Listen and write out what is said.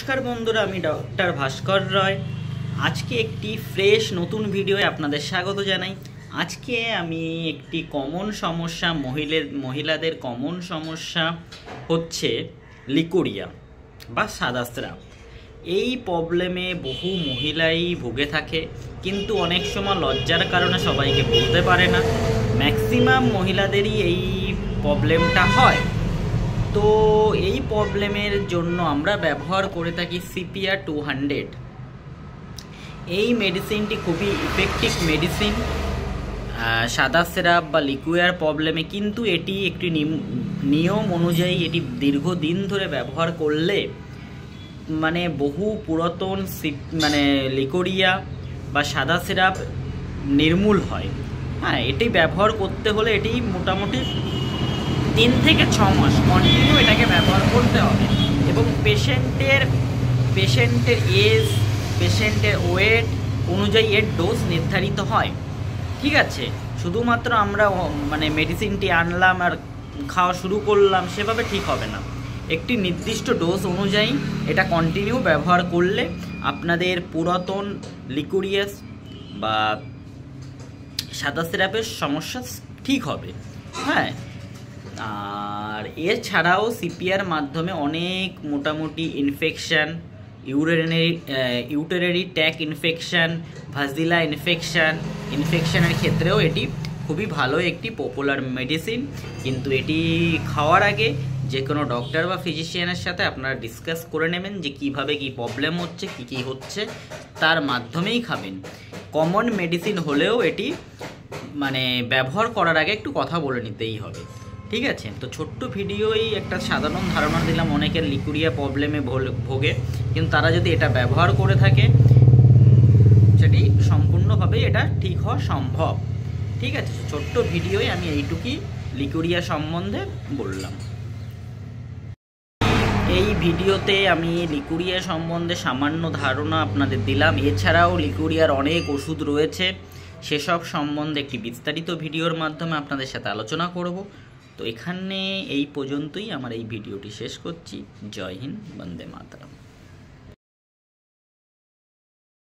নমস্কার বন্ধুরা, আমি ডক্টর ভাস্কর রয়। আজকে একটি ফ্রেশ নতুন ভিডিওয়ে আপনাদের স্বাগত জানাই। আজকে আমি একটি কমন সমস্যা, মহিলাদের কমন সমস্যা হচ্ছে লিকোরিয়া বা সাদা স্রাব। এই প্রবলেমে বহু মহিলাই ভুগে থাকে, কিন্তু অনেক সময় লজ্জার কারণে সবাইকে বলতে পারে না। ম্যাক্সিমাম মহিলাদেরই এই প্রবলেমটা হয়। তো এই প্রবলেমের জন্য আমরা ব্যবহার করে থাকি সিপিআর 200। এই মেডিসিনটি খুবই ইফেক্টিভ মেডিসিন সাদা স্রাব বা লিকুইয়ার প্রবলেমে, কিন্তু এটি একটি নিয়ম অনুযায়ী এটি দীর্ঘদিন ধরে ব্যবহার করলে বহু পুরাতন লিকোরিয়া বা সাদা স্রাব নির্মূল হয়। হ্যাঁ, এটি ব্যবহার করতে হলে এটি মোটামুটি 3 থেকে 6 মাস কন্টিনিউ এটাকে ব্যবহার করতে হবে, এবং পেশেন্টের এজ, পেশেন্টের ওয়েট অনুযায়ী এর ডোজ নির্ধারিত হয়। ঠিক আছে, শুধুমাত্র আমরা মেডিসিনটি আনলাম আর খাওয়া শুরু করলাম সেভাবে ঠিক হবে না। একটি নির্দিষ্ট ডোজ অনুযায়ী এটা কন্টিনিউ ব্যবহার করলে আপনাদের পুরাতন লিকোরিয়াস বা সাদা সিরাপের সমস্যা ঠিক হবে। হ্যাঁ, আর এছাড়াও সিপিআর মাধ্যমে অনেক মোটামুটি ইনফেকশান, ইউটেরারি ট্র্যাক্ট ইনফেকশান, ভাজিলা ইনফেকশানের ক্ষেত্রেও এটি খুবই ভালো একটি পপুলার মেডিসিন। কিন্তু এটি খাওয়ার আগে যে কোনো ডক্টর বা ফিজিশিয়ানের সাথে আপনারা ডিসকাস করে নেবেন যে কিভাবে কি প্রবলেম হচ্ছে, কি হচ্ছে, তার মাধ্যমেই খাবেন। কমন মেডিসিন হলেও এটি ব্যবহার করার আগে একটু কথা বলে নিতেই হবে। ঠিক আছে, তো ছোট্ট ভিডিওই একটা সাধারণ ধারণা দিলাম। অনেকের লিকোরিয়া প্রবলেমে ভোগে, কিন্তু তারা যদি এটা ব্যবহার করে থাকে সেটি সম্পূর্ণভাবে এটা ঠিক হওয়া সম্ভব। ঠিক আছে, ছোট্ট ভিডিওয় আমি এইটুকুই লিকোরিয়া সম্বন্ধে বললাম। এই ভিডিওতে আমি লিকোরিয়া সম্বন্ধে সামান্য ধারণা আপনাদের দিলাম। এছাড়াও লিকোরিয়ার অনেক ওষুধ রয়েছে, সেসব সম্বন্ধে একটি বিস্তারিত ভিডিওর মাধ্যমে আপনাদের সাথে আলোচনা করব। তো এখানে এই পর্যন্তই আমার এই ভিডিওটি শেষ করছি। জয় হিন্দ, বন্দে মাতরম।